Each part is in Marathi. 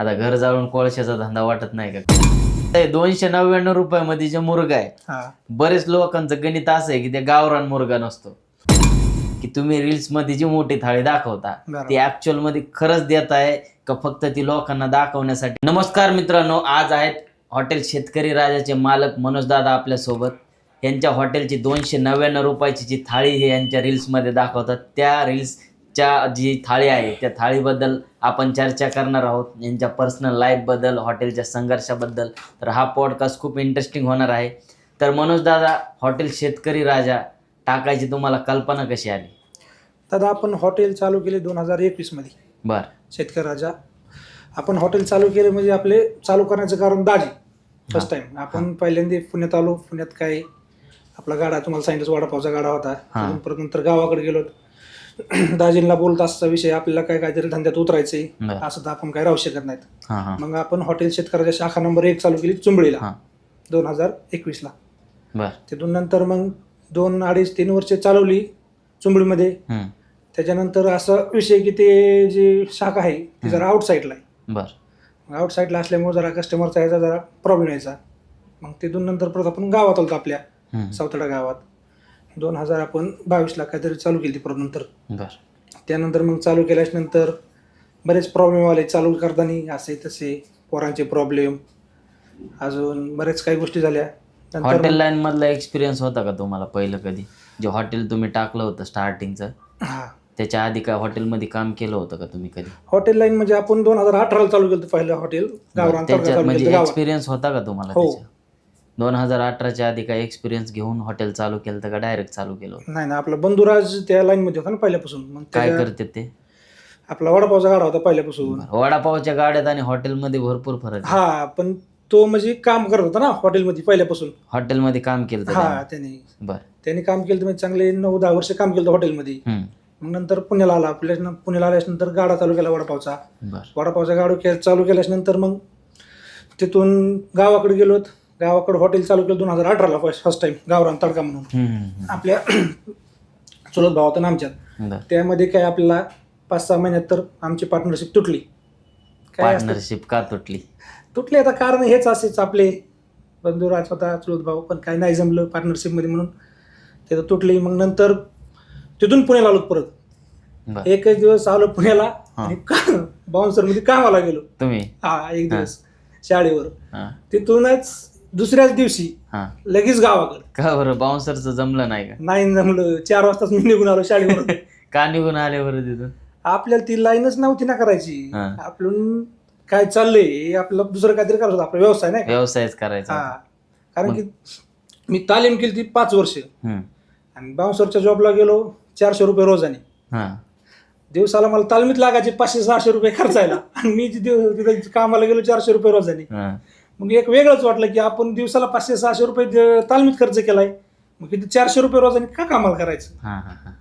आता घर जाळून कोळशाचा धंदा वाटत नाही का? 299 रुपयामध्ये जे मुर्गा आहे, बरेच लोकांचं गणित असं आहे की ते गावरान मुर्गा नसतो, की तुम्ही रील्स मध्ये जी मोठी थाळी दाखवता ती ऍक्च्युअल मध्ये खरंच देत आहे का फक्त ती लोकांना दाखवण्यासाठी? नमस्कार मित्रांनो, आज आहेत हॉटेल शेतकरी राजाचे मालक मनोज दादा आपल्या सोबत. यांच्या हॉटेलची 299 रुपयाची जी थाळी हे यांच्या रील्स मध्ये दाखवतात, त्या रील्सच्या जी थाळी आहे त्या थाळीबद्दल आपण चर्चा करणार आहोत, यांच्या पर्सनल लाईफ बद्दल, हॉटेलच्या संघर्षाबद्दल. तर हा पॉडकास्ट खूप इंटरेस्टिंग होणार आहे. तर मनोज दादा, हॉटेल शेतकरी राजा टाकायची तुम्हाला कल्पना कशी आली? दादा, आपण हॉटेल चालू केले 2021 मध्ये. बर. शेतकरी राजा आपण हॉटेल चालू केले म्हणजे आपले चालू करण्याचं कारण दाजी. फर्स्ट टाइम आपण पहिल्यांदा पुण्यात आलो. पुण्यात काय आपला गाडा तुम्हाला सांगितलं, वडापावचा गाडा होता. परत नंतर गावाकडे गेलो. दाजींना बोलत असता विषय, आपल्याला काहीतरी धंद्यात उतरायचंय, असं तर आपण काही राहू शकत नाहीत. मग आपण हॉटेल शेतकऱ्याच्या शाखा नंबर 1 चालू केली चिंबळीला 2021 ला. तिथून नंतर मग 2, 2.5, 3 वर्ष चालवली चिंबळीमध्ये. त्याच्यानंतर असा विषय की ते जी शाखा आहे ती जरा आउटसाईडला आहे. आउटसाईडला असल्यामुळे जरा कस्टमरचा यायचा जरा प्रॉब्लेम यायचा. मग तिथून नंतर परत आपण गावात आलो आपल्या सावतडा गावात. 2022 ला काहीतरी चालू केली परत नंतर. त्यानंतर मग चालू केल्याच्या नंतर बरेच प्रॉब्लेम आले चालू करताना, असे तसे पोरांचे प्रॉब्लेम, अजून बरेच काही गोष्टी झाल्या. हॉटेल लाईन मधला एक्सपिरियन्स होता का तुम्हाला पहिलं कधी? जे हॉटेल तुम्ही टाकलं होतं स्टार्टिंगचं, त्याच्या आधी काय हॉटेलमध्ये काम केलं होतं का तुम्ही कधी? हॉटेल लाईन म्हणजे आपण 2018 ला चालू केलं पहिलं हॉटेल गावरान. म्हणजे एक्सपिरियन्स होता का तुम्हाला? 2018च्या आधी काय एक्सपिरियन्स घेऊन हॉटेल चालू केलं का डायरेक्ट चालू केलं? नाही ना, आपला बंधुराज त्या लाईन मध्ये होता ना पहिल्यापासून. मग काय करते ते? आपला वडापावचा गाडा होता पहिल्यापासून. वडापावच्या गाड्यात आणि हॉटेलमध्ये भरपूर फरक आहे. हा, पण तो म्हणजे काम करत होता ना हॉटेलमध्ये पहिल्यापासून. हॉटेलमध्ये काम केलं? त्यांनी काम केलं म्हणजे चांगले 9-10 वर्ष काम केलं हॉटेलमध्ये. मग नंतर पुण्याला आला. पुण्याला आल्यानंतर गाडा चालू केला वडापावचा. वडापावचा गाडा चालू केल्याच्या नंतर मग तिथून गावाकडे गेलो. गावाकडे हॉटेल चालू केलं 2018 ला फर्स्ट टाइम, गावरान तडका म्हणून. आपल्या चुलत भाव होता ना आमच्यात. त्यामध्ये काय आपल्याला 5-6 महिन्यात तर आमची पार्टनरशिप तुटली. पार्टनरशिप का तुटली? आता कारण हेच असेच, आपले बंधुराज होता चुलत भाऊ, पण काही नाही जमलं पार्टनरशिप मध्ये म्हणून ते तुटली. मग नंतर तिथून पुण्याला आलो परत. एकच दिवस आलो पुण्याला आणि बाउन्सर मध्ये कामाला गेलो तुम्ही. एक दिवस शाळेवर. तिथूनच दुसऱ्याच दिवशी लगेच गावाकडे. का बरं? बाउन्सरचं जमलं नाही का? नाही जमलं. 4 वाजताच मी निघून आलो शाळेवर. का निघून आले बरं तिथून? आपल्याला ती लाईनच नव्हती ना करायची. आपण काय चाललंय, आपलं दुसरं काहीतरी करत होतं, आपला व्यवसाय नाही, व्यवसायच करायचा. कारण की मी तालीम केली ती 5 वर्ष आणि बाउन्सरच्या जॉबला गेलो 400 रुपये रोजाने. दिवसाला मला तालमीत लागायचे 500-600 रुपये खर्चायला, आणि मी तिथे कामाला गेलो 400 रुपये रोजाने. मग एक वेगळंच वाटलं की आपण दिवसाला 500-600 रुपये तालमीत खर्च केलाय, मग किती 400 रुपये रोजाने का कामाला करायचं?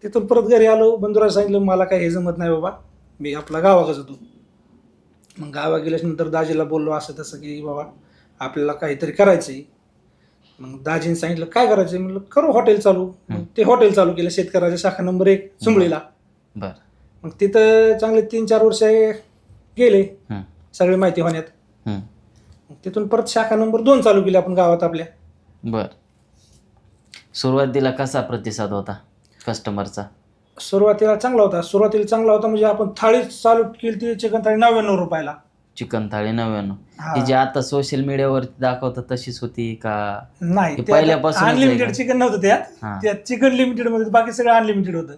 तिथून परत घरी आलो. बंधुराज सांगितलं मला काय हे जमत नाही बाबा, मी आपला गावाकडे जातो. मग गावा गेल्यानंतर दाजीला बोललो असं तसं की बाबा आपल्याला काहीतरी करायचंय. मग दाजीने सांगितलं काय करायचंय? म्हणलं करू हॉटेल चालू. ते हॉटेल चालू केलं शेतकऱ्याच्या शाखा नंबर 1 चिंबळीला. मग तिथं चांगले 3-4 वर्ष गेले सगळी माहिती होण्यात. तिथून परत शाखा नंबर 2 चालू केली आपण गावात आपल्या. सुरुवातीला कसा प्रतिसाद होता कस्टमरचा? सुरुवातीला चांगला होता म्हणजे आपण थाळी चालू केली ती चिकन थाळी 99 रुपयाला. चिकन थाळी 99. ही जी आता सोशल मीडियावरती दाखवतात तशीच होती का? नाही, पहिल्यापासून अनलिमिटेड चिकन नव्हतं त्यात चिकन लिमिटेड मध्ये, बाकी सगळं अनलिमिटेड होतं.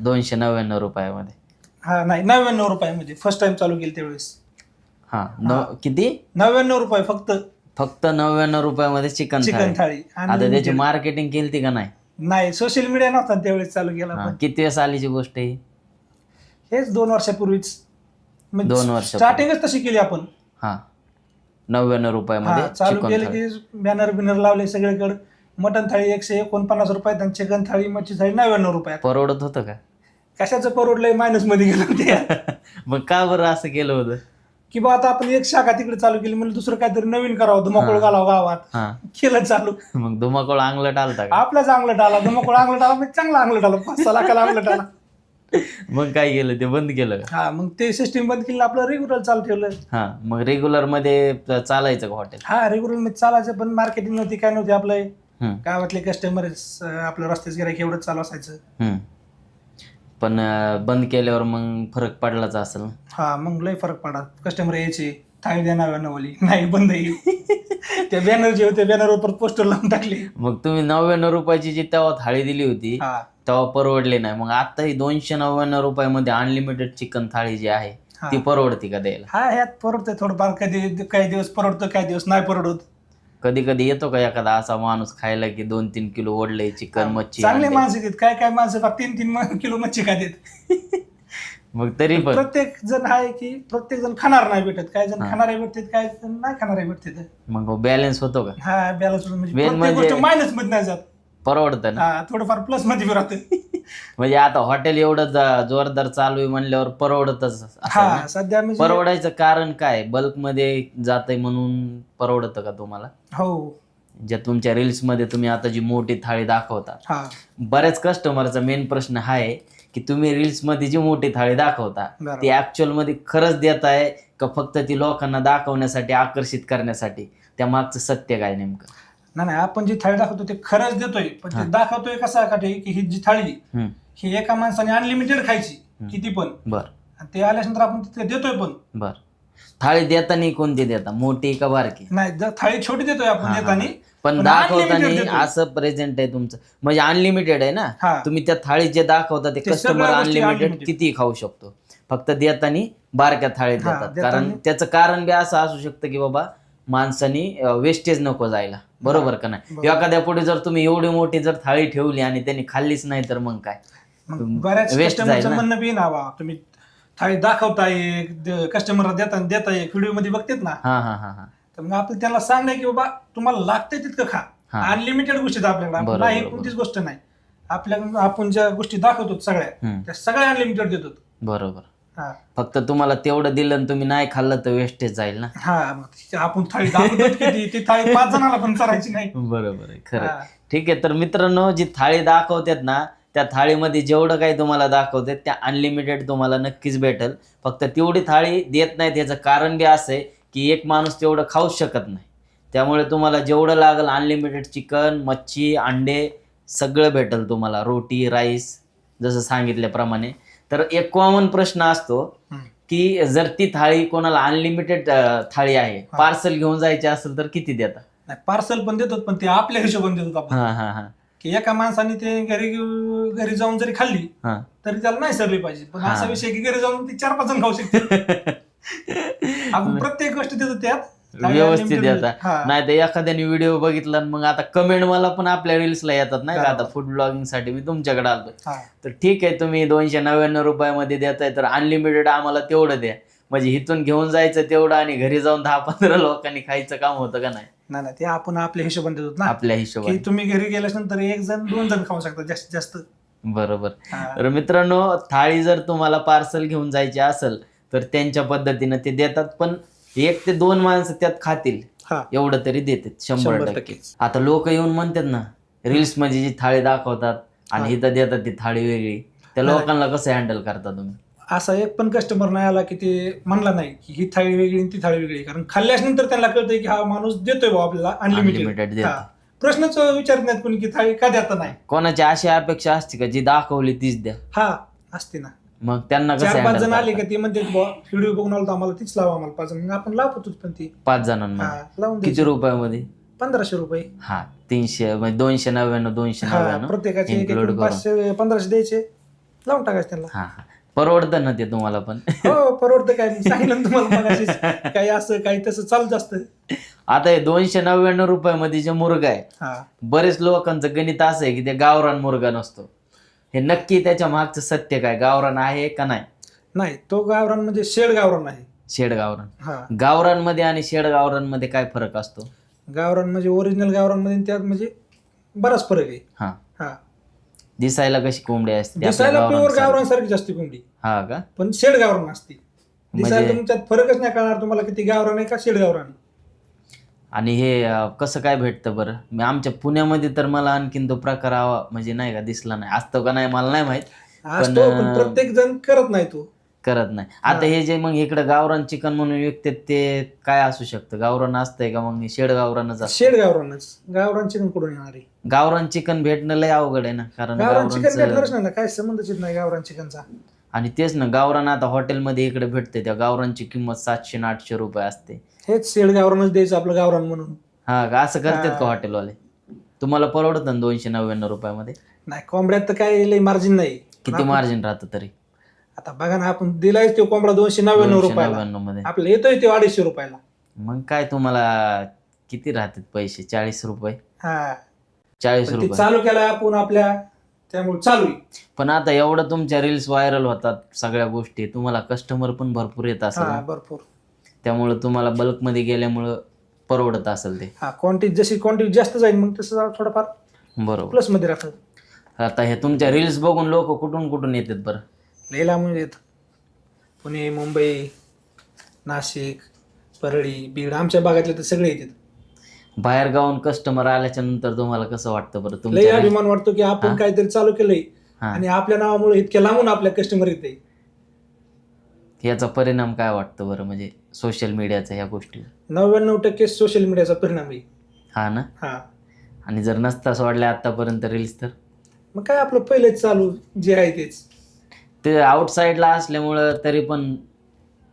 299 रुपयामध्ये? नाही, 99 रुपयामध्ये फर्स्ट टाइम चालू केली त्यावेळेस. किती? 99 रुपये फक्त 99 रुपयामध्ये चिकन थाळी. आता त्याची मार्केटिंग केली का नाही? नाही, सोशल मीडिया नव्हता त्यावेळेस चालू केला. किती वेळेस आलीची गोष्ट आहे? हेच 2 वर्षापूर्वीच. 2 वर्ष स्टार्टिंगच तशी केली आपण. 99 रुपयामध्ये चालू केलं की बॅनर लावले सगळीकडे. मटन थाळी 149 रुपयात आणि चिकन थाळी मच्छी थाळी 99 रुपयात. परवडत होतं का? कशाचं परवडलंय, मायनस मध्ये गेलं. मग का बरं असं केलं होतं? की बा आता आपण एक शाखा तिकडे चालू केली, म्हणजे दुसरं काहीतरी नवीन करावं, धुमाकूळ घालावं गावात. केलं चालू. मग धुमाकूळ अंगलट आलता का? आपलाच अंगलट आला. धुमाकूळ अंगलट आला म्हणजे चांगला अंगलट आला. 5-6 लाखाला अंगलट आला. मग काय केलं ते बंद केलं का? हा, मग ते सिस्टीम बंद केलं, आपलं रेग्युलर चालू ठेवलं. हा, मग रेग्युलर मध्ये चालायचं का हॉटेल? हा, रेग्युलर मध्ये चालायचं, पण मार्केटिंग नव्हती, काय नव्हती. आपलं हम्म. गावातले कस्टमर आपलं रस्त्याच गिऱ्हाईक एवढंच चालू असायचं. हम्म. पण बंद केल्यावर मग फरक पडलाच असेल ना? हा, मग लय फरक पडा. कस्टमर यायचे, थाळी द्या नावाली, नाही बंद येईल. त्या बॅनर जे होते, बॅनरवर पोस्टर लावून टाकले. मग तुम्ही 99 रुपयाची जी तेव्हा थाळी दिली होती हा, तेव्हा परवडले नाही, मग आता ही 299 रुपयामध्ये अनलिमिटेड चिकन थाळी जी आहे ती परवडती का द्यायला? हा, ह्यात परवडतंय थोडंफार. कधी काही दिवस परवडतं, काही दिवस नाही परवडत. कधी कधी येतो का एखादा असा माणूस खायला की 2-3 किलो ओढलंय चिकन, मच्छी, चांगले अंडे? माणसं आहेत, काय काय माणसं 3-3 किलो मच्छी खातात. मग तरी पण प्रत्येक जण आहे की प्रत्येक जण खाणार नाही भेटत, काही जण खाणारे भेटतात, काही जण नाही खाणारे भेटतात. मग बॅलन्स होतो का? हा, बॅलन्स म्हणजे Main प्रत्येक म्हणजे- गोष्ट मायनस मध्ये नाही जात. परवडतं ना? हा, थोडंफार प्लस मध्ये बी राहतं. म्हणजे आता हॉटेल एवढं जोरदार चालू आहे म्हणल्यावर परवडतच असेल हा, ना? सध्या म्हणजे परवडायचं कारण काय? बल्क मध्ये जातंय म्हणून परवडतं का तुम्हाला? हो. ज्या तुमच्या रील्स मध्ये तुम्ही आता जी मोठी थाळी दाखवता, हा, बऱ्याच कस्टमरचा मेन प्रश्न हा आहे की तुम्ही रील्स मध्ये जी मोठी थाळी दाखवता बरोबर. ती ऍक्च्युअल मध्ये खरंच देताय का फक्त ती लोकांना दाखवण्यासाठी, आकर्षित करण्यासाठी? त्या मागचं सत्य काय नेमकं? नाही, आपण जी थाळी दाखवतो ते खरंच देतोय, पण ते दाखवतोय कसं की ही जी थाळी हम्म. ही एका माणसाने अनलिमिटेड खायची, किती पण. बर आणि ते आल्यानंतर आपण तिथे देतोय पण. बर. थाळी देताना कोणती देता, मोठी का बारकी? नाही, थाळी छोटी देतोय आपण देताना, पण unlimited दाखवताना देतोय. असं प्रेझेंट आहे तुमचं, म्हणजे अनलिमिटेड आहे ना? हा. तुम्ही त्या थाळीत जे दाखवता ते ते कस्टमर सगळ्या गोष्टी अनलिमिटेड unlimited. किती खाऊ शकतो. फक्त देताना बारक्या थाळीत हा, देतात, देताना- कारण त्याचं कारण बी असं असू शकतं की बाबा माणसानी वेस्टेज नको जायला, बरोबर का नाही? बरोबर. एखाद्या पुढे जर तुम्ही एवढी मोठी जर थाळी ठेवली आणि त्यांनी खाल्लीच नाही तर मग काय? मग बऱ्याच Waste जाईल कस्टमरचं ना. म्हणणं बी ना, बा तुम्ही थाळी दाखवताय, कस्टमरला देताय, व्हिडिओ मध्ये बघतात ना, हा हा हा हा. तर मग आपण त्यांना सांगणं की बाबा तुम्हाला लागतंय तितकं खा. हा. अनलिमिटेड गोष्टी आहेत आपल्याकडे, बरोबर, नाही बरोबर. कोणतीच गोष्ट नाही आपल्याकडे. आपण ज्या गोष्टी दाखवतो सगळ्या, हम्म. त्या सगळ्या अनलिमिटेड देतो. बरोबर. हा, फक्त तुम्हाला तेवढं दिलं आणि तुम्ही नाही खाल्लं तर वेस्टेज जाईल ना? हा, मग आपण थाळी दाखवतो किती, ती थाळी 5 जणांना पण चालायची नाही. बरोबर आहे, खरं हा. आहे. ठीक आहे, तर मित्रांनो, जी थाळी दाखवतात ना त्या थाळीमध्ये जेवढं काही तुम्हाला दाखवतात त्या अनलिमिटेड तुम्हाला नक्कीच भेटेल. फक्त तेवढी थाळी देत नाहीत, याचं कारण बी असं आहे की एक माणूस तेवढं खाऊच शकत नाही. त्यामुळे तुम्हाला जेवढं लागेल अनलिमिटेड चिकन, मच्छी, अंडे सगळं भेटेल तुम्हाला, रोटी, राईस, जसं सांगितल्याप्रमाणे. तर एक कॉमन प्रश्न असतो हम्म. की जर ती थाळी कोणाला अनलिमिटेड थाळी आहे, पार्सल घेऊन जायची असेल तर किती देता? नाही, पार्सल पण देतो, पण ते आपल्या हिशोबाने देतो आपण. हा हा हा की एका माणसाने ते घरी जाऊन जरी खाल्ली हा. तरी त्याला नाही सरली पाहिजे, पण हा. असा विषय की घरी जाऊन ती 4-5 जण खाऊ शकते. आपण प्रत्येक गोष्ट देतो त्यात व्यवस्थित देता. हा. नाही तर एखाद्याने व्हिडिओ बघितला आणि मग आता कमेंट मला पण आपल्या रील्सला येतात नाही का, आता फूड ब्लॉगिंग साठी मी तुमच्याकडे आलो. हा. तर ठीक आहे, तुम्ही 299 रुपयामध्ये देताय तर अनलिमिटेड आम्हाला तेवढं द्या, म्हणजे इथून घेऊन जायचं तेवढं आणि घरी जाऊन 10-15 लोकांनी खायचं काम होतं का नाही? नाही, ते आपण आपल्या हिशोबाने देतो ना, आपल्या की हिशोबाने. तुम्ही घरी गेल्यानंतर 1 जण 2 जण खाऊ शकता जास्तीत जास्त. बरोबर. हा. तर मित्रांनो, थाळी जर तुम्हाला पार्सल घेऊन जायची असेल तर त्यांच्या पद्धतीनं ते देतात, पण 1 ते 2 माणसं त्यात खातील हा. एवढं तरी देतात 100%. 100%. आता लोक येऊन म्हणतात ना, रील्स मध्ये जी थाळी दाखवतात आणि इथं देतात ती थाळी वेगळी, त्या लोकांना कसं हँडल करता तुम्ही? असा एक पण कस्टमर नाही आला की ते म्हणला नाही की ही थाळी वेगळी आणि ती थाळी वेगळी, कारण खाल्ल्यानंतर त्यांना कळतंय की हा माणूस देतोय बा आपल्याला Unlimited अनलिमिटेड. देतो. प्रश्नच विचारत नाहीत कोणी की थाळी का देता नाही. कोणाची अशी अपेक्षा असते का जी दाखवली तीच द्या? हा, असते ना. मग त्यांना कसं 4-5 जण आले हँडल का ते म्हणते व्हिडिओ बघून आलो तर आम्हाला तीच लावा, आम्हाला 5 जण, मग आपण लावतो पण ती 5 जणांमध्ये लावून किती द्यायची. रुपयामध्ये? 1500 रुपये. हा, 300 म्हणजे 299 हा, प्रत्येकाचे इन्क्लूड करून. 500-1500 द्यायचे, लावून टाकायचे त्यांना. हा हा, परवडतं ना ते तुम्हाला पण? हो, परवडतं. काय मी सांगितलं ना तुम्हाला मगाशीच, काही असं काही तसं चालूच असतं. आता हे 299 रुपयामध्ये जे मुर्गा आहे, हा, बरेच लोकांचं गणित असं आहे की ते गावरान मुर्गा नसतो. हे नक्की त्याच्या मागचं सत्य काय, गावरान आहे का नाही? नाही, तो गावरान म्हणजे शेड गावरान आहे. शेड गावरान. हा, गावरानमध्ये आणि शेड गावरानमध्ये काय फरक असतो? गावरान म्हणजे ओरिजिनल गावरान मध्ये त्यात म्हणजे बराच फरक आहे. हा, हा, दिसायला कशी कोंबडी असते आपल्या दिसायला प्युअर गावरानसारखी? गावरान सारखी जास्ती कोंबडी, हा का? पण शेड गावरान असते. दिसायला म्हणजे- तुमच्यात फरकच नाही कळणार तुम्हाला किती गावरान आहे का शेड गावरान आहे. आणि हे कसं काय भेटतं बरं? मी आमच्या पुण्यामध्ये तर मला आणखीन तो प्रकार म्हणजे नाही का दिसला नाही, असतो का नाही मला नाही माहित, असतो पण प्रत्येक जण करत नाही तो. करत नाही. आता हे जे मग इकडे गावरान चिकन म्हणून विकतात ते काय असू शकतं? गावरान असतंय का मग शेड गावरानच असतं? शेड गावरानच. गावरान चिकन कुठून येणार आहे? गावरान चिकन भेटणं लय अवघड आहे ना, कारण गावरान चिकन गावरानचं भेटणारच नाही ना, काय संबंधच येत नाही गावरान चिकनचा. आणि तेच ना, गावरान आता हॉटेलमध्ये इकडे भेटते, त्या गावरानची किंमत 700 आणि 800 रुपये असते. हेच शेड गावरानच द्यायचं आपलं गावरान म्हणून. हा का? असं करतात का हॉटेलवाले? तुम्हाला परवडतं ना 299 रुपयामध्ये? नाही, कोंबड्यात तर काय लय मार्जिन नाही. किती मार्जिन राहतं तरी? आता बघा ना, आपण दिलाय तो कोंबडा 299 रुपयाला, 299 मध्ये. आपलं येतोय ते 250 रुपयाला. मग काय तुम्हाला किती राहतात पैसे? 40 रुपये. हा, 40 पण ते रुपये. चालू केलाय आपण आपल्या, त्यामुळे चालू आहे. पण आता एवढं तुमच्या रील्स व्हायरल होतात सगळ्या गोष्टी, तुम्हाला कस्टमर पण भरपूर येत असेल हा, ना? भरपूर. त्यामुळे तुम्हाला बल्कमध्ये गेल्यामुळं परवडत असेल ते. हा, क्वांटिटी जशी क्वांटिटी जास्त जाईल मग तसं थोडंफार बरोबर. प्लस मध्ये राहतं. आता हे तुमच्या रील्स बघून लोक कुठून कुठून येतात बरं? लय लांबून येत. पुणे, मुंबई, नाशिक, परळी, बीड, आमच्या भागातले तर सगळे येतात. बाहेर गावून कस्टमर आल्याच्या नंतर तुम्हाला कसं वाटतं बरं? लय तुमच्या अभिमान वाटतो की आपण काहीतरी चालू केलंय हा. आणि आपल्या नावामुळे इतक्या लांबून आपल्या कस्टमर येते. याचा परिणाम काय वाटतं बरं, म्हणजे सोशल मीडियाचा ह्या गोष्टी? 99% सोशल मीडियाचा परिणाम आहे. हा ना. हा, आणि जर नसता सोडल्या आतापर्यंत रील्स तर मग काय आपलं पहिलेच चालू जे आहे तेच. ते आउटसाईडला असल्यामुळं तरी पण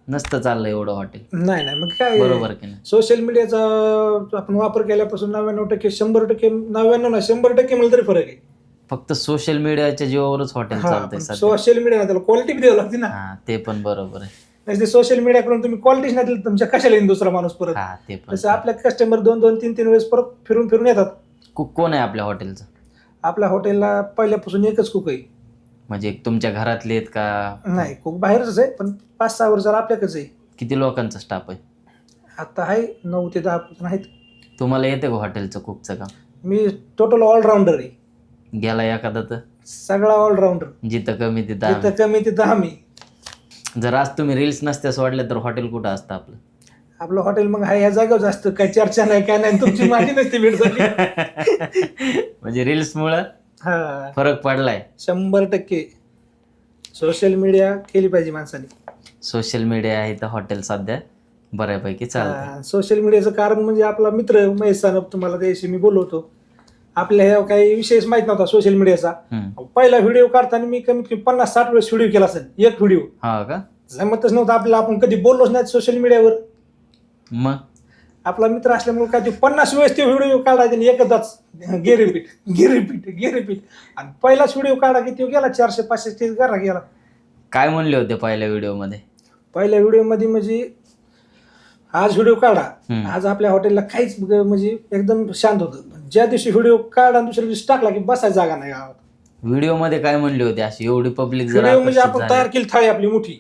नसतं चाललं एवढं हॉटेल. नाही नाही, मग काय बरोबर की नाही? सोशल मीडियाचा आपण वापर केल्यापासून 99% 100% 99 नाही 100% मला तरी फरक आहे. फक्त सोशल मीडियाच्या जीवावरच हॉटेल चालतंय सध्या. सोशल मीडिया त्याला क्वालिटी बी द्यावी लागते ना. हा, ते पण बरोबर आहे. नाही, ते सोशल मीडियाकडून तुम्ही क्वालिटीच नाही दिली तुमच्या कशाला येईल दुसरा माणूस परत. हा, ते पण. तसं आपल्या कस्टमर 2-2, 3-3 वेळेस परत फिरून फिरून येतात. कुक कोण आहे आपल्या हॉटेलचं? आपल्या हॉटेलला पहिल्यापासून एकच कुक आहे. म्हणजे तुमच्या घरातले आहेत का? नाही, कुक बाहेरच आहे, पण 5-6 वर्षाला आपल्याकडेच आहे. किती लोकांचा स्टाफ आहे? आता आहे 9 ते 10 आहेत. तुम्हाला येते का हॉटेलचं कुकचं काम? मी टोटल ऑलराऊंडर आहे. गेला एखादा तर? सगळा ऑलराऊंडर. जिथं कमी तिथं जिथं कमी तिथं आम्ही. जर आज तुम्ही रील्स नसत्या सोडल्या तर हॉटेल कुठं असतं आपलं? आपलं हॉटेल मग ह्या जागेवर असतं, काही चर्चा नाही काय नाही, तुमची माझी नसते भेट झाली. म्हणजे रील्स मुळे हा, फरक पडलाय. 100% सोशल मीडिया केली पाहिजे माणसाने. सोशल मीडिया आहे तर हॉटेल सध्या बऱ्यापैकी चालतं. सोशल मीडियाचं कारण म्हणजे आपला मित्र महेश सानप, तुम्हाला त्याशी मी बोलवतो. आपल्या ह्या काही विषयच माहित नव्हता सोशल मीडियाचा. पहिला व्हिडिओ काढताना मी कमीत कमी 50-60 वेळेस व्हिडिओ केला असेल. एक व्हिडिओ हा का? जमतच नव्हतं आपल्याला, आपण कधी बोललोच नाही सोशल मीडियावर. मग आपला मित्र असल्यामुळे काय ते 50 वेळेस ते व्हिडिओ काढायचे आणि एकदाच गे रिपीट. आणि पहिलाच व्हिडिओ काढा की तो गेला 400-500 घरा गेला. काय म्हणले होते पहिल्या व्हिडिओ मध्ये? पहिल्या व्हिडिओ मध्ये म्हणजे आज व्हिडिओ काढा, आज आपल्या हॉटेलला काहीच म्हणजे एकदम शांत होतं. ज्या दिवशी व्हिडिओ काढा दुसऱ्या दिवशी टाकला की बसायची जागा नाही गावात. व्हिडिओ मध्ये काय म्हणले होते अशी एवढी पब्लिक? व्हिडिओ म्हणजे आपण तयार केली थाळी आपली मोठी,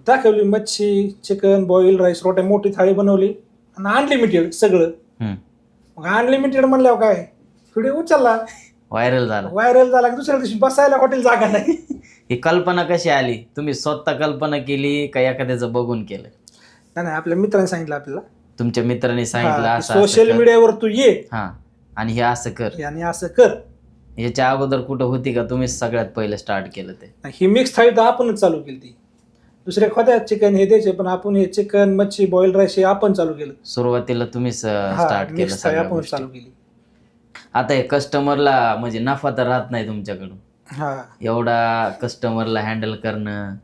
दाखवली मच्छी, चिकन, बॉईल राईस, रोट्या, मोठी थाळी बनवली आणि अनलिमिटेड सगळं. मग अनलिमिटेड म्हणल्यावर काय व्हिडिओ उचलला, व्हायरल झाला की दुसऱ्या दिवशी बसायला हॉटेल जागा नाही. ही कल्पना कशी आली? तुम्ही स्वतः कल्पना केली का एखाद्याचं बघून केलं? नाही, आपल्या मित्राने सांगितलं आपल्याला. तुमच्या मित्राने सांगितलं असं सोशल मीडियावर तू ये आणि हे असं कर आणि असं कर. याच्या अगोदर कुठं होती का तुम्हीच सगळ्यात पहिले स्टार्ट केलं ते? ही मिक्स थाळी तर आपणच चालू केली. ती दुसऱ्या खोद्या चिकन हे द्यायचे, पण आपण हे चिकन, मच्छी, बॉईल राईस हे आपण चालू केलं. सुरुवातीला तुम्हीच स्टार्ट केलं मिक्स थाळी आपण चालू केली. आता हे कस्टमरला म्हणजे नफा तर राहत नाही तुमच्याकडून. एवढा कस्टमरला हँडल करणं,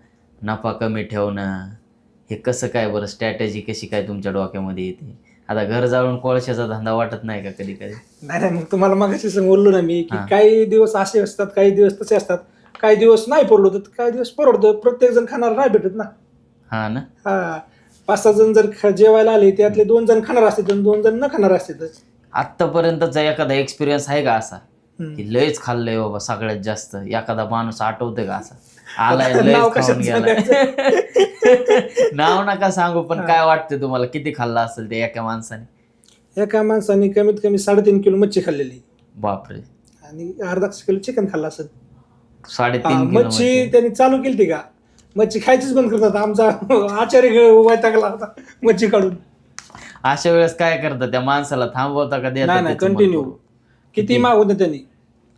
नफा कमी ठेवणं, हे कसं काय बरं? स्ट्रॅटेजी कशी काय तुमच्या डोक्यामध्ये येते? आता घर जाळून कोळशाचा धंदा वाटत नाही का कधी कधी? नाही, मग तुम्हाला मागाशी बोललो ना मी की काही दिवस असे असतात, काही दिवस तसे असतात, काही दिवस नाही परवडत, काही दिवस परवडतं. प्रत्येक जण खाणार नाही भेटत ना. हा ना. 5-6 जण जर जेवायला आले त्यातले 2 जण खाणार असतात, 2 जण न खाणार असतात. आतापर्यंतचा एखादा एक्सपिरियन्स आहे का असा की लयच खाल्लंय बाबा सगळ्यात जास्त? एखादा माणूस आठवतोय का असा आलाय लयच खाऊन गेला? नाव नका सांगू, पण काय वाटतं तुम्हाला किती खाल्ला असेल ते एका माणसाने? एका माणसाने कमीत कमी 3.5 किलो मच्छी खाल्लेली. बापरे. आणि 1.5 किलो चिकन खाल्लं असेल. 3.5 किलो मच्छी त्यांनी चालू केली का मच्छी खायचीच बंद करतात. आमचा आचार्य वैतागला होता मच्छी काढून. अशा वेळेस काय करतात? त्या माणसाला थांबवता का? नाही, कंटिन्यू किती मागवतं त्यांनी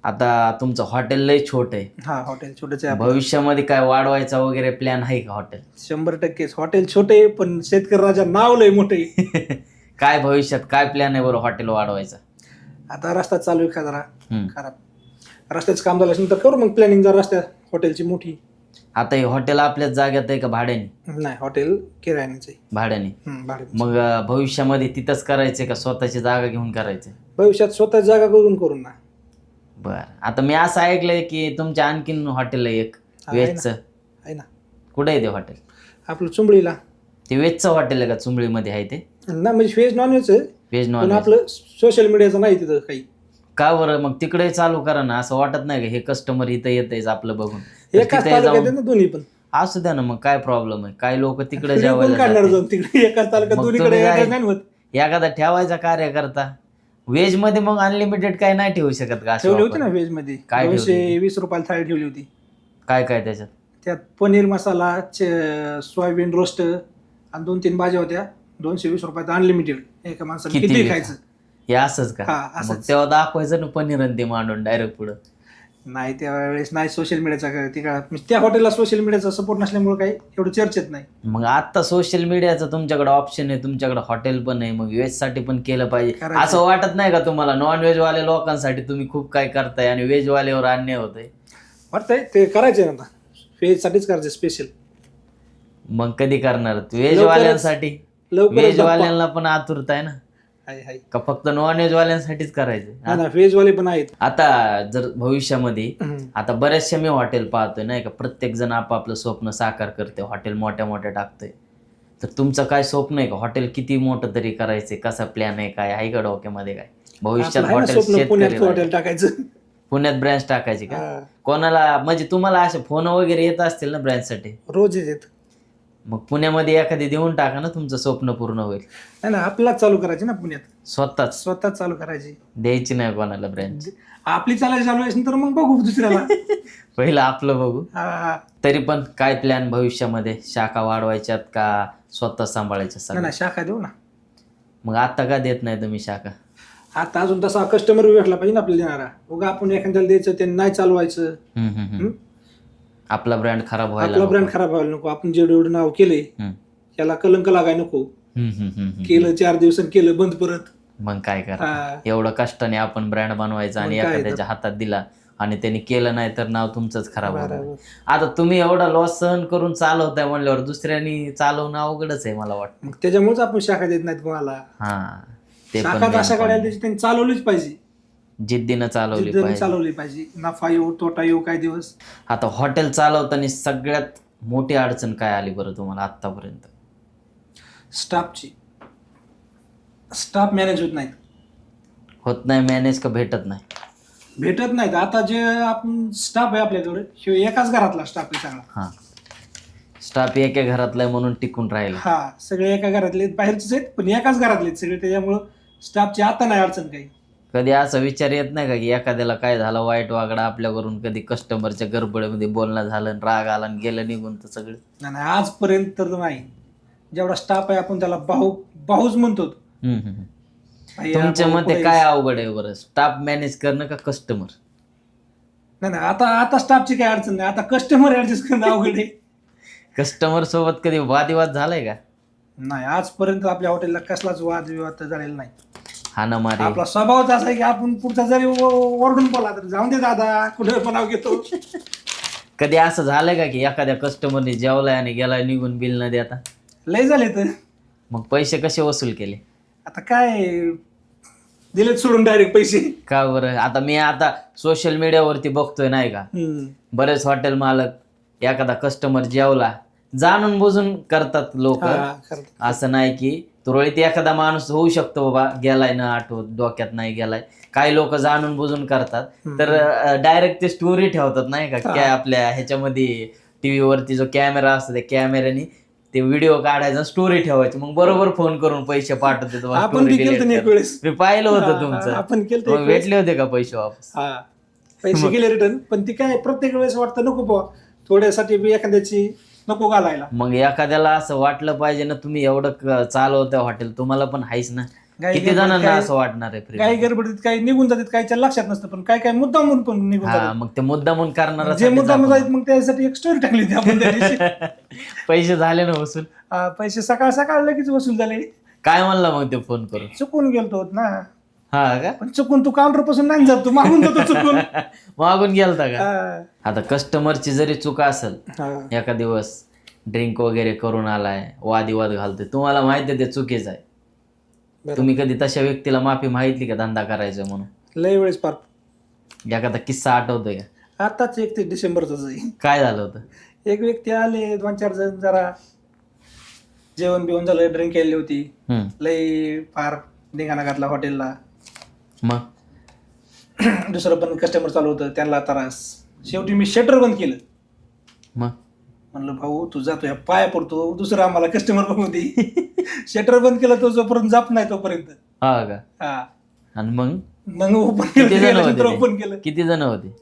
आता तुमचं हॉटेल लय छोट आहे, हा हॉटेल छोटंच आहे आपलं. भविष्यामध्ये काय वाढवायचा वगैरे प्लॅन आहे का हॉटेल? 100% हॉटेल छोटे पण शेतकरी राजा नाव लय मोठे. काय भविष्यात काय प्लॅन आहे बरं हॉटेल वाढवायचा? आता रस्ता चालू आहे का जरा हम्म. खराब, रस्त्याचं काम झालं तर करू मग प्लॅनिंग जरा रस्त्या हॉटेलची मोठी. आता हे हॉटेल आपल्याच जाग्यात आहे का भाड्याने? नाही हॉटेल किरायानेच आहे. भाड्याने. भाड्याने. मग भविष्यामध्ये तिथंच करायचंय का स्वतःची जागा घेऊन करायचंय? भविष्यात स्वतः जागा करून ना. बर, आता मी असं ऐकलंय की तुमच्या आणखीन हॉटेल आहे एक आहे ना. व्हेजचं. आहे ना कुठे आहे ते हॉटेल? आपलं चुंबळीला. ते व्हेजचं हॉटेल आहे का चुंबळीमध्ये आहे ते? ना म्हणजे व्हेज नॉन व्हेज आहे व्हेज पण नॉन आपलं सोशल मीडियाचं नाही तिथं काही. का बरं मग तिकडे चालू करा ना, असं वाटत नाही का हे कस्टमर इथं येतंय आपलं बघून? तर एकाच तिथे तालुक्यात जाऊन आहे ना दोन्ही पण. असू द्या ना, मग काय प्रॉब्लेम आहे? काही लोक तिकडे कोण जेवायला काढणार जातात. जाऊन तिकडे एकाच तालुक्यात मग दोन्हीकडे तुम्ही यायचं जाय- नाही होत. एखादा ठेवायचा कार्यकर्ता व्हेज मध्ये, मग अनलिमिटेड काय नाही ठेवू शकत का? अशी ठेवली होती offer? ना व्हेज मध्ये काय ठेवली? 220 रुपयाला थाळी ठेवली होती. काय काय त्याच्यात? त्यात पनीर मसाला, सोयाबीन रोस्ट आणि 2-3 भाज्या होत्या. 220 रुपयात अनलिमिटेड. एका माणसाने किती किती बी खायचं? हे असंच का? हा, असंच. मग तेव्हा दाखवायचं ना पनीर आणि ते मांडून डायरेक्ट पुढं. नाही त्यावेळेस नाही सोशल मीडियाचा त्या हॉटेलला सोशल मीडियाचा सपोर्ट नसल्यामुळे काही एवढं चर्चेत नाही. मग आता सोशल मीडियाचं तुमच्याकडे ऑप्शन आहे, तुमच्याकडे हॉटेल पण आहे, मग व्हेज साठी पण केलं पाहिजे. करायचं. असं वाटत नाही का तुम्हाला? नॉन व्हेज वाले लोकांसाठी तुम्ही खूप काय करताय आणि व्हेज वाल्यावर अन्याय होतोय. वाटतंय ते करायचे ना आता. व्हेज साठीच करायचे स्पेशल. मग कधी करणार? व्हेज लवकरच- वाल्यांसाठी? लवकरच व्हेज धप्पा. वाल्यांना पण आतुरता आहे ना, हाय. का फक्त नॉन व्हेज वाल्यांसाठीच करायचं? नाही ना व्हेज वाले पण आहेत. आता जर भविष्यामध्ये हम्म. आता बऱ्याचशा मी हॉटेल पाहतोय नाही का, प्रत्येक जण आपापलं स्वप्न साकार करते, हॉटेल मोठ्या मोठ्या टाकतोय. तर तुमचं काय स्वप्न आहे का? हॉटेल किती मोठं तरी करायचंय? कसा प्लॅन आहे? काय आहे का डोक्यामध्ये? काय भविष्यात आपलं आहे ना हॉटेल स्वप्न पुण्यात हॉटेल शेतकरी टाकायचं. पुण्यात ब्रँच टाकायची का? हा. कोणाला म्हणजे तुम्हाला असे फोन वगैरे येत असतील ना ब्रँच साठी? रोज येत. मग पुण्यामध्ये एखादी देऊन टाका ना, तुमचं स्वप्न पूर्ण होईल. नाही ना आपलाच चालू करायची ना पुण्यात. स्वतःच स्वतःच चालू करायची. द्यायची नाही कोणाला ब्रँच. आपली चालायची चालू असेल तर मग बघू दुसऱ्याला. पहिलं आपलं बघू. हा. तरी पण काय प्लॅन भविष्यामध्ये? शाखा वाढवायच्यात का स्वतः सांभाळायच्या नाही सगळं? ना शाखा देऊ ना. मग आता का देत नाही तुम्ही शाखा? आता अजून तसा कस्टमर भेटला पाहिजे ना आपल्याला देणारा. उगा आपण एखाद्याला द्यायचं ते नाही चालवायचं. हम्म. आपला ब्रँड खराब व्हायला आपला नको. ब्रँड खराब व्हायला नको. आपण जेवढं एवढं नाव केलंय हम्म. त्याला कलंक लागाय नको. हम्म. केलं 4 दिवसांनी केलं बंद परत. मग काय करा? हा. एवढं कष्टाने आपण ब्रँड बनवायचा आणि मग काय एखाद्याच्या हातात दिला आणि त्यांनी केलं नाही तर नाव तुमचंच खराब होणार. बरोबर. आता तुम्ही एवढा लॉस सहन करून चालवताय म्हणल्यावर दुसऱ्यांनी चालवणं अवघडच आहे मला वाटतं. मग त्याच्यामुळेच आपण शाखा देत नाहीत कोणाला. हा, ते शाखा पण अशा main गाड्या point. त्याची त्यांनी चालवलीच पाहिजे. जिद्दीनं चालवली जिद्दीने पाहिजे. चालवली पाहिजे. नफा येऊ तोटा येऊ काय दिवस. आता हॉटेल चालवताना सगळ्यात मोठी अडचण काय आली बरं तुम्हाला आतापर्यंत? स्टाफची. स्टाफ मॅनेज होत नाहीत. होत नाही मॅनेज का भेटत नाही? भेटत नाहीत. आता जे आपण स्टाफ आहे आपल्याकडे शिवाय एकाच घरातला स्टाफ आहे सगळा. हा, स्टाफ एका घरातला आहे म्हणून टिकून राहिला. हा सगळे एका घरातले बाहेरचेच आहेत पण एकाच घरातले आहेत सगळे. त्याच्यामुळं स्टाफची आता नाही अडचण काही. कधी असा विचार येत नाही का की एखाद्याला काय झालं वाईट वागडा आपल्यावरून, कधी कस्टमरच्या गडबडीमध्ये बोलणं झालं आणि राग आला आणि गेलं निघून तर सगळं? नाही आजपर्यंत तर नाही. जेवढा स्टाफ आहे आपण त्याला भाऊच म्हणतो. भाई, तुमच्या भाऊ मते पुढे काय अवघड आहे बरं, स्टाफ मॅनेज करणं का कस्टमर? नाही आता स्टाफची काही अडचण नाही. आता कस्टमर ऍडजस्ट करणं अवघड आहे. कस्टमर सोबत कधी वादविवाद झालाय का? नाही आजपर्यंत आपल्या हॉटेलला कसलाच वादविवाद तर झालेला नाही. हा ना मारे. आपला स्वभावच असा आहे की आपण पुढचा जरी ओरडून बोला तर जाऊन दे दादा कुठे पण नाव घेतो. कधी असं झालंय का की एखाद्या कस्टमरने जेवलाय आणि गेलाय निघून बिल न देता? लय झाले तर. मग पैसे कसे वसूल केले? आता काय दिलेत सोडून डायरेक्ट पैसे. का बरं? आता सोशल मीडियावरती बघतोय नाही का, बरेच हॉटेल मालक एखादा कस्टमर जेवला जाणून बुजून करतात लोक. असं नाही की तुरळीत एखादा माणूस होऊ शकतो बाबा गेलाय ना आठवत, डोक्यात नाही गेलाय. काही लोक जाणून बुजून करतात. तर डायरेक्ट ते स्टोरी ठेवतात नाही का, काय आपल्या ह्याच्यामध्ये टीव्ही वरती जो कॅमेरा असतो त्या कॅमेऱ्याने ते व्हिडिओ काढायचा, स्टोरी ठेवायची, मग बरोबर फोन करून पैसे पाठवते तुम्हाला. आपण एक वेळेस मी पाहिलं होतं तुमचं. आपण केलं मग भेटले होते का पैसे वापस? पैसे गेले रिटर्न. पण ती काय प्रत्येक वेळेस वाटतं नको बुवा थोड्यासाठी बी एखाद्याची नको घालायला. मग एखाद्याला असं वाटलं पाहिजे ना, तुम्ही एवढं चालवताय हॉटेल, तुम्हाला पण आहेच ना. किती जणांना असं वाटणार आहे काही गडबडीत काही निघून जातात, काहीच्या लक्षात नसतं, पण काय काय मुद्दाम म्हणून पण निघून हा जातात. मग ते मुद्दामून करणार जे मुद्दाम जातात मग त्यासाठी एक स्टोरी टाकली होती आपण त्या दिवशी. पैसे झाले ना वसूल? पैसे सकाळ सकाळ लगेच वसूल झाले. काय म्हणला मग ते फोन करून? चुकून गेलतो ना. हा का? पण चुकून तू काउंटर पासून नाही जात, तू मागून जातो चुकून. मागून गेलता का? हा. आता कस्टमरची जरी चूक असेल, एका दिवस ड्रिंक वगैरे करून आलाय, वादिवाद घालतोय, तुम्हाला माहिती आहे ते चुकीचं आहे, तुम्ही कधी तशा व्यक्तीला माफी मागितली का धंदा करायचा म्हणून? लय वेळेस पार. एखादा किस्सा आठवतोय का? आताच 31 डिसेंबरच आहे. काय झालं होतं? एक व्यक्ती आले, 2-4 जण, जरा जेवण बिवण झालं, ड्रिंक केली होती, लय फार धिंगाणा घातला हॉटेलला. मग दुसरं पण कस्टमर चालू होतं, त्यांना त्रास. शेवटी मी शटर बंद केलं. मग म्हणलं भाऊ तू जातो या पाया पडतो, दुसरं आम्हाला कस्टमर बघू दे. शटर बंद केलं तो जोपर्यंत जाप नाही तोपर्यंत. हा का? हा. आणि मग मग ओपन किती जण होते? ओपन केलं. किती जण होते?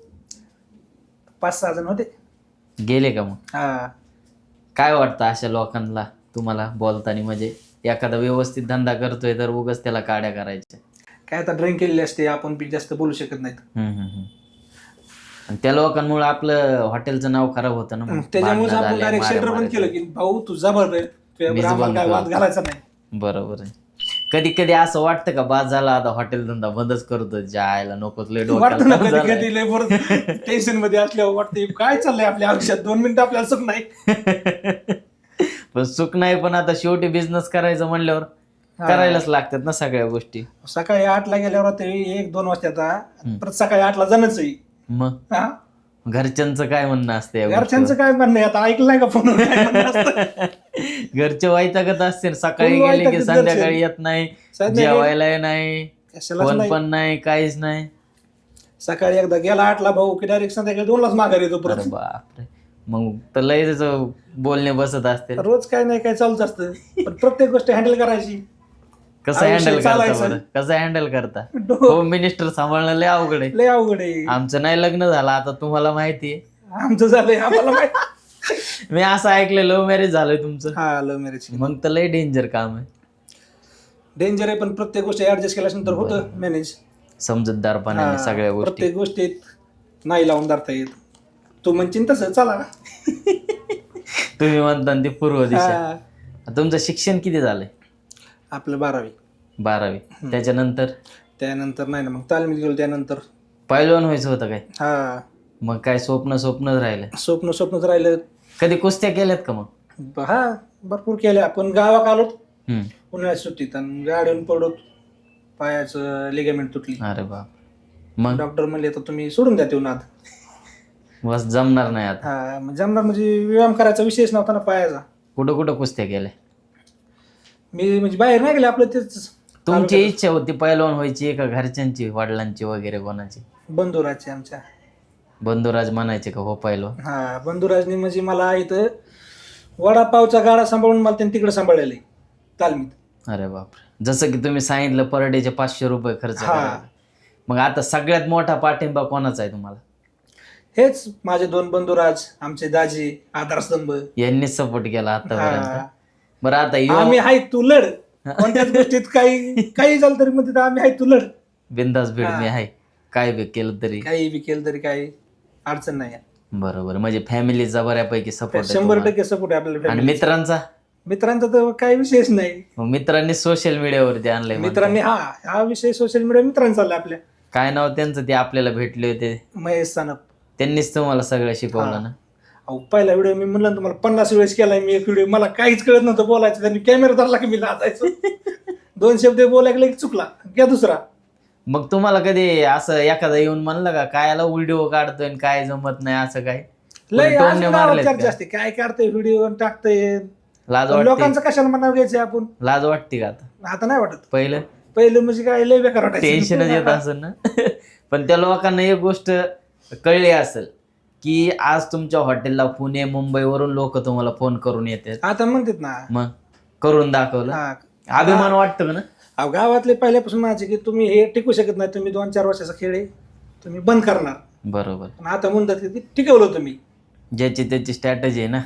5-6 जण होते. गेले का मग? हा. काय वाटतं अशा लोकांना तुम्हाला बोलताना? म्हणजे एखादा व्यवस्थित धंदा करतोय तर उगाच त्याला काड्या करायच्या. काय आता ड्रिंक केलेली असते, आपण बी जास्त बोलू शकत नाहीत. आणि त्या लोकांमुळे आपलं हॉटेलचं नाव खराब होतं ना. त्याच्यामुळे आपण डायरेक्ट शटर बंद केलं की भाऊ तुझा बरोबर काय वाद घालायचा नाही. बरोबर आहे. कधी कधी असं वाटतं का बाद झाला आता हॉटेल धंदा बंदच करतो, जायला नकोच, लय वाटतं ना डोक्याला कधी कधी लय बरं टेन्शन मध्ये असल्यावर वाटतं काय चाललंय आपल्या आयुष्यात, 2 मिनिटं आपल्याला सुख नाही. पण सुख नाही, पण आता शेवटी बिझनेस करायचं म्हणल्यावर करायलाच लागतात ना सगळ्या गोष्टी. सकाळी 8ला गेल्यावर ते 1-2 वाजता परत सकाळी 8ला जाणंच आहे. मग घरच्यांचं काय म्हणणं असते? घरच्यांचं काय म्हणणं आहे आता, ऐकलंय का फोन? घरचे वैतागत असते, सकाळी गेले की संध्याकाळी येत नाही, जेवायला नाही, फोन पण नाही, काहीच नाही. सकाळी एकदा गेला 8ला भाऊ की डायरेक्ट संध्याकाळी 2लाच माघारी येतो परत. बापरे, मग तर लय त्याचं बोलणे बसत असते. रोज काय नाही काय चालूच असतं, पण प्रत्येक गोष्ट हँडल करायची. कसं हँडल करता बरं? कसं हँडल करता? होम मिनिस्टर सांभाळणं लय अवघड आहे. लय अवघड आहे. आमचं नाही लग्न झालं, आता तुम्हाला माहिती आहे. आमचं झालंय, आम्हाला माहिती. मी असं ऐकलं लव्ह मॅरेज झालंय तुमचं? हा, लव्ह मॅरेज. मग तर लय डेंजर काम आहे. डेंजर आहे, पण प्रत्येक गोष्ट ऍडजस्ट केल्यानंतर होतं मॅनेज. समजूतदारपणाने सगळ्या गोष्टी. प्रत्येक गोष्टीत नाही लावून धरता येत. तू म्हणशील तसं चला. तुम्ही म्हणता ती पूर्व दिशा. तुमचं शिक्षण किती झालंय? आपलं 12वी. 12वी. त्याच्यानंतर नाही ना, मग तालमीत गेलो. त्यानंतर पहिलवान व्हायचं होतं काय? हा. मग काय स्वप्नच राहिलं? स्वप्नच राहिलं. कधी कुस्त्या केल्यात का मग? हा, भरपूर केल्या. आपण गावात आलो उन्हाळ्यात सुट्टीत, आणि गाडीवरून पडलो, पायाचं लिगामेंट तुटली. अरे बाप. मग डॉक्टर म्हणले तर तुम्ही सोडून द्या ते नाद, बस जमणार नाही आता. हा, जमणार म्हणजे व्यायाम करायचा विषयच नव्हता ना पायाचा. कुठं कुस्त्या केल्या? मी म्हणजे बाहेर नाही गेले, आपलं तेच. तुमची इच्छा होती पहिलवान व्हायची का घरच्यांची, वडिलांची वगैरे कोणाची? बंधुराजची. आमच्या बंधुराज म्हणायचे का हो पहिलवान? हा, बंधुराजनी म्हणजे मला इथं वडापावचा गाडा सांभाळून मला त्यांनी तिकडे सांभाळलेलं आहे तालमीत. अरे बापरे. जसं की तुम्ही सांगितलं पर डेचे 500 रुपये खर्च करायचा. मग आता सगळ्यात मोठा पाठिंबा कोणाचा आहे तुम्हाला? हेच माझे 2 बंधुराज, आमचे दाजी, आधारस्तंभ, यांनीच सपोर्ट केला आतापर्यंत. बरं आता आम्ही हाय तू लढ, कोणत्याच गोष्टीत काही झालं तरी म्हणते आम्ही हाय तू लढ, बिंदास भीड मी आहे, काय बी केलं तरी, काही बी केलं तरी काही अडचण नाही. बरोबर. म्हणजे फॅमिलीचा बऱ्यापैकी सपोर्ट? 100% सपोर्ट आहे आपल्याला. आणि मित्रांचा तर काही विषयच नाही. मित्रांनी सोशल मीडियावरती आणलंय? मित्रांनी हा विषय सोशल मीडिया मित्रांनी चाललाय आपल्या. काय नाव त्यांचं? ते आपल्याला भेटले होते, महेश सानप. त्यांनीच तुम्हाला सगळं शिकवलं ना? पहिला व्हिडिओ मी म्हणलं तुम्हाला 50 वेळेस केलाय मी एक व्हिडिओ, मला काहीच कळत नव्हतं बोलायचं, त्यांनी कॅमेरा धरला की मी लाजायचो. 2 शब्द बोलायला की चुकला घ्या दुसरा. मग तुम्हाला कधी असं एखादा येऊन म्हणलं का काय व्हिडिओ काढतोय काय जमत नाही असं काय? लय चर्चा असते, काय काढतोय व्हिडिओ टाकतोय, लाज लोकांचं कशाला मनावर घ्यायचं आपण? लाज वाटते का आता? आता नाही वाटत. पहिलं म्हणजे काय लय बेकार वाटायचं, टेन्शनच येत असेल ना. पण त्या लोकांना एक गोष्ट कळली असेल की आज तुमच्या हॉटेलला पुणे मुंबईवरून लोक तुम्हाला फोन करून येतात. आता म्हणतात ना, मग करून दाखवलं, अभिमान वाटतो का ना? गावातले पहिल्यापासून म्हणायचे की तुम्ही हे टिकू शकत नाही, तुम्ही 2-4 वर्षाचा खेळ आहे, तुम्ही बंद करणार. बरोबर. आता म्हणतात की टिकवलं तुम्ही. ज्याची त्याची स्ट्रॅटेजी आहे ना.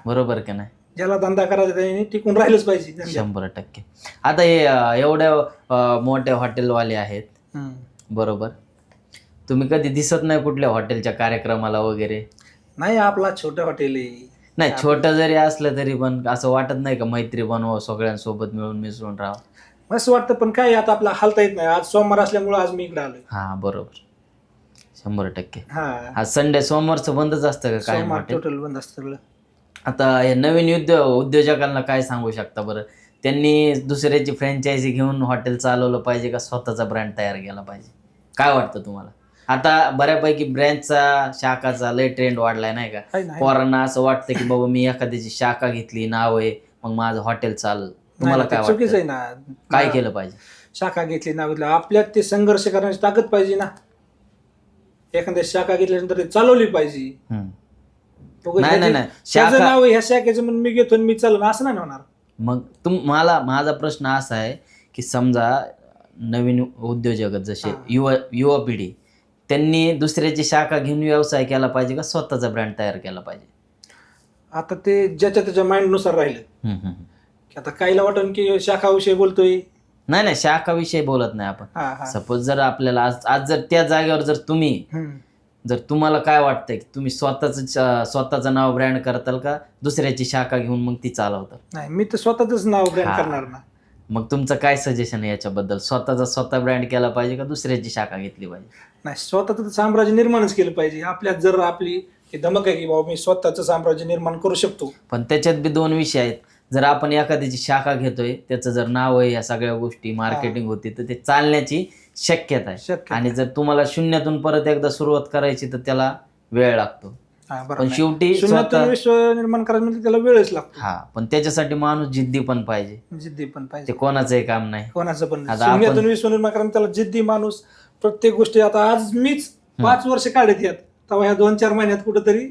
बरोबर का नाही? ज्याला धंदा करायचा त्याने टिकून राहिलंच पाहिजे धंद्यात. 100%. आता हे एवढ्या मोठे हॉटेलवाले आहेत, हम्म. बरोबर, तुम्ही कधी दिसत नाही कुठल्या हॉटेलच्या कार्यक्रमाला वगैरे? नाही, आपला छोटं हॉटेल आहे. नाही, छोटं जरी असलं तरी पण असं वाटत नाही का मैत्री बनवावं, सगळ्यांसोबत मिळून मिसळून राहावं? मस्त वाटतं, पण काय आता आपला हालता येत नाही. आज सोमवार असल्यामुळे आज मी इकडे आलोय. हा बरोबर, 100%. हा, आज संडे, सोमवारचं बंदच असतं का काय सोमवार हॉटेल? टोटल बंद असतं सगळं. आता हे नवीन उद्योजकांना काय सांगू शकता बरं? त्यांनी दुसऱ्याची फ्रँचायझी घेऊन हॉटेल चालवलं पाहिजे का स्वतःचा ब्रँड तयार केला पाहिजे? काय वाटतं तुम्हाला? आता बऱ्यापैकी ब्रँडचा, शाखाचा लय ट्रेंड वाढलाय नाही का? आहे ना. पोरांना असं वाटतं की बाबा मी एखाद्याची शाखा घेतली, नाव आहे, मग माझं हॉटेल चाललं. तुम्हाला नाही, काय ते चुकीचं वाटतं? आहे ना. काय केलं पाहिजे? शाखा घेतली नाव घेतलं, आपल्यात ते संघर्ष करण्याची ताकद पाहिजे ना. एखाद्या शाखा घेतल्यानंतर ते चालवली पाहिजे. नाही, शाखा नाव आहे, ह्या शाखेचं म्हणून मी घेतो आणि मी चालवून असं नाही होणार. मग माझा प्रश्न असा आहे की समजा नवीन उद्योजक जसे युवा पिढी, त्यांनी दुसऱ्याची शाखा घेऊन व्यवसाय केला पाहिजे का स्वतःचा ब्रँड तयार केला पाहिजे? आता ते ज्याच्या त्याच्या माइंडनुसार राहिलं. की आता काहीला वाटन की शाखा विषयी बोलतोय. नाही, शाखाविषयी बोलत नाही आपण. हा. सपोज जर आपल्याला आज जर त्या जागेवर जर तुम्ही, जर तुम्हाला काय वाटतंय की तुम्ही स्वतःचं नाव ब्रँड करताल का दुसऱ्याची शाखा घेऊन मग ती चालवताल? नाही, मी तर स्वतःच नाव ब्रँड हा. करणार ना. मग तुमचं काय सजेशन आहे याच्याबद्दल? स्वतः ब्रँड केला पाहिजे का दुसऱ्याची शाखा घेतली पाहिजे? नाही, स्वतःच साम्राज्य निर्माणच केलं पाहिजे. आपल्यात जर आपली धमक आहे की बाबा मी स्वतःचं साम्राज्य निर्माण करू शकतो. पण त्याच्यात बी दोन विषय आहेत. जर आपण एखाद्याची शाखा घेतोय, त्याचं जर नाव आहे, या सगळ्या गोष्टी मार्केटिंग होती, तर ते चालण्याची शक्यता आहे. आणि जर तुम्हाला शून्यातून परत एकदा सुरुवात करायची तर त्याला वेळ लागतो. पण शेवटी शून्यातून विश्व निर्माण करायचं म्हणजे त्याला वेळच लागतो. हा, पण त्याच्यासाठी माणूस जिद्दी पण पाहिजे. जिद्दी पण पाहिजे. ते कोणाचंही काम नाही, कोणाचं पण. आता शून्यातून विश्व निर्माण करायला त्याला जिद्दी माणूस प्रत्येक गोष्टी. आता आज मीच 5 वर्ष काढत यात, तेव्हा ह्या 2-4 महिन्यात कुठंतरी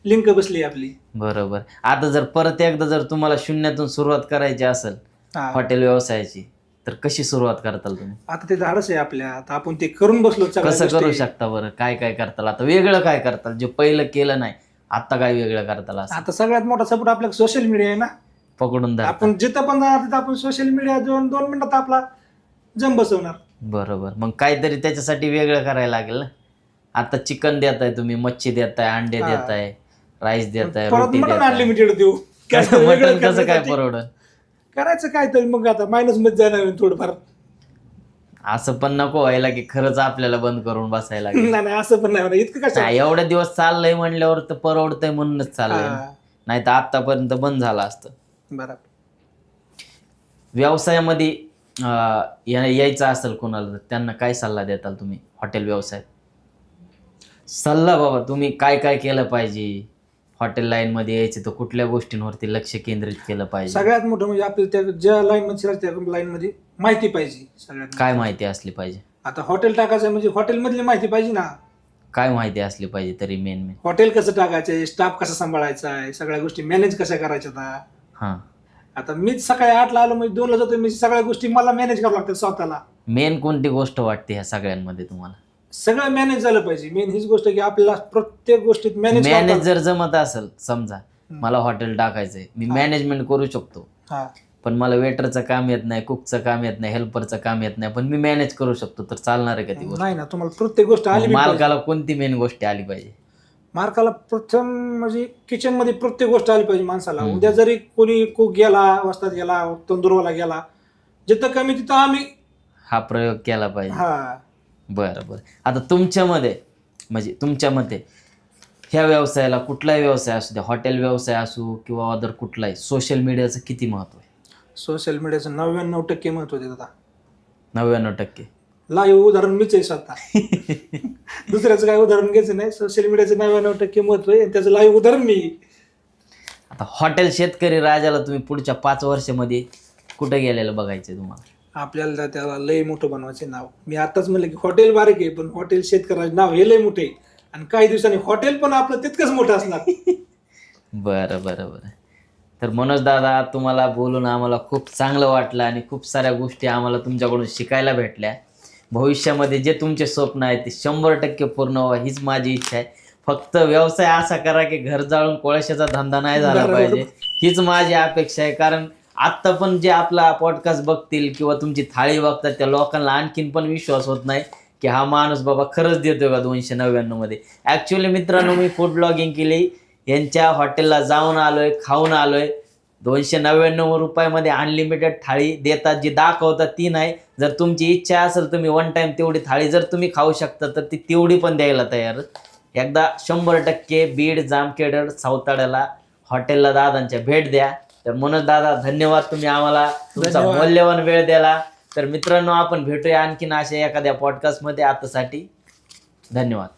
लिंक बसली आपली. बरोबर. आता जर परत एकदा जर तुम्हाला शून्यातून सुरुवात करायची असेल हॉटेल व्यवसायाची, तर कशी सुरुवात करताल तुम्ही? आता ते धाडस आहे आपल्या. आता आपण ते करून बसलो. कसं करू शकता बरं? काय करताल आता? वेगळं काय करताल जे पहिलं केलं नाही, आता काय वेगळं करताल? आता सगळ्यात मोठा सपोर्ट आपल्या सोशल मीडिया आहे ना. पकडून धरता. आपण जिथं पण जाणार तिथं आपण सोशल मीडिया 2 मिनिटात आपला जम बसवणार. बरोबर. मग काहीतरी त्याच्यासाठी वेगळं करायला लागेल ना. आता चिकन देताय तुम्ही, मच्छी देताय, अंडे देताय, राईस देताय, रोटी देताय. अनलिमिटेड देऊ. मटण कसं काय परवडल? करायचं काय तरी मग आता मायनस मध्ये जाणार थोडंफार. असं पण नको व्हायला की खरंच आपल्याला बंद करून बसायला लागेल. नाही, असं पण नाही होणार. इतकं कसं एवढ्या दिवस चाललंय म्हणल्यावर तर परवडतंय म्हणूनच चाललंय, नाही तर आतापर्यंत बंद झालं असतं. बरोबर. व्यवसायामध्ये यायचं असेल कोणाला तर त्यांना काय सल्ला देताल तुम्ही हॉटेल व्यवसायात? सल्ला बाबा, तुम्ही काय केलं पाहिजे? हॉटेल लाईन मध्ये यायचे तर कुठल्या गोष्टींवरती लक्ष केंद्रित केलं पाहिजे? सगळ्यात मोठं म्हणजे आपल्याला त्या ज्या लाईन मध्ये त्या लाईन मध्ये माहिती पाहिजे. सगळ्यात काय माहिती असली पाहिजे? आता हॉटेल टाकायचं म्हणजे हॉटेल मधली माहिती पाहिजे ना. काय माहिती असली पाहिजे तरी? मेन हॉटेल कसं टाकायचंय, स्टाफ कसा सांभाळायचा आहे, सगळ्या गोष्टी मॅनेज कशा करायच्या. आता मीच सकाळी 8ला आलो म्हणजे 2ला जातो, मी सगळ्या गोष्टी मला मॅनेज करावं लागतात स्वतःला. मेन कोणती गोष्ट वाटते ह्या सगळ्यांमध्ये तुम्हाला? सगळं मॅनेज झालं पाहिजे. मेन हीच गोष्ट की आपल्याला प्रत्येक गोष्टीत मॅनेज जर जमत असेल, समजा मला हॉटेल टाकायचंय, मी मॅनेजमेंट करू शकतो, पण मला वेटरचं काम येत नाही, कुकचं काम येत नाही, हेल्परचं काम येत नाही, पण मी मॅनेज करू शकतो, तर चालणार आहे का ती गोष्ट? नाही ना. तुम्हाला प्रत्येक गोष्ट आली. मालकाला कोणती मेन गोष्ट आली पाहिजे? मालकाला प्रथम म्हणजे किचन मध्ये प्रत्येक गोष्ट आली पाहिजे माणसाला. उद्या जरी कोणी कुक गेला, वस्ताद गेला, तंदूरवाला गेला, जिथं कमी तिथं आम्ही हा प्रयोग केला पाहिजे. बरं. आता तुमच्या मते ह्या व्यवसायाला, कुठलाही व्यवसाय असू द्या, हॉटेल व्यवसाय असू किंवा अदर कुठलाही, सोशल मीडियाचं किती महत्व आहे? सोशल मीडियाचं 99% महत्व देतात. 99%? लाईव्ह उदाहरण मीच आहे स्वतः. दुसऱ्याचं काय उदाहरण घ्यायचं नाही. सोशल मीडियाचं 99% महत्व आहे, त्याचं लाईव्ह उदाहरण मी. आता हॉटेल शेतकरी राजाला तुम्ही पुढच्या 5 वर्षामध्ये कुठे गेलेलं बघायचंय तुम्हाला? आपल्याला त्याला लय मोठं बनवायचे नाव. मी आताच म्हणलं की हॉटेल बारीक आहे, पण हॉटेल शेतकऱ्याचं नाव हे लय मोठे आहे, आणि काही दिवसांनी हॉटेल पण आपलं तितकंच मोठं असणार. बरं. तर मनोज दादा, तुम्हाला बोलून आम्हाला खूप चांगलं वाटलं आणि खूप साऱ्या गोष्टी आम्हाला तुमच्याकडून शिकायला भेटल्या. भविष्यामध्ये जे तुमचे स्वप्न आहेत ते 100% पूर्ण व्हावं हीच माझी इच्छा आहे. फक्त व्यवसाय असा करा की घर जाळून कोळशाचा धंदा नाही झाला पाहिजे, हीच माझी अपेक्षा आहे. कारण आत्ता पण जे आपला पॉडकास्ट बघतील किंवा तुमची थाळी बघतात त्या लोकांना आणखीन पण विश्वास होत नाही की हा माणूस बाबा खरंच देतोय का 299 मध्ये. ऍक्च्युअली मित्रांनो, मी फूड ब्लॉगिंग केली, यांच्या हॉटेलला जाऊन आलोय, खाऊन आलोय. 299 रुपयामध्ये अनलिमिटेड थाळी देतात, जी दाखवतात ती नाही. जर तुमची इच्छा असेल तुम्ही वन टाइम तेवढी थाळी जर तुम्ही खाऊ शकता तर ती तेवढी पण द्यायला तयार. एकदा 100% बीड जामखेड सावताड्याला हॉटेलला दादांच्या भेट द्या. तर मनोज दादा धन्यवाद, तुम्ही आम्हाला तुमचा मौल्यवान वेळ दिला. तर मित्रांनो, आपण भेटूया आणखीन अशा एखाद्या पॉडकास्टमध्ये. आतासाठी धन्यवाद.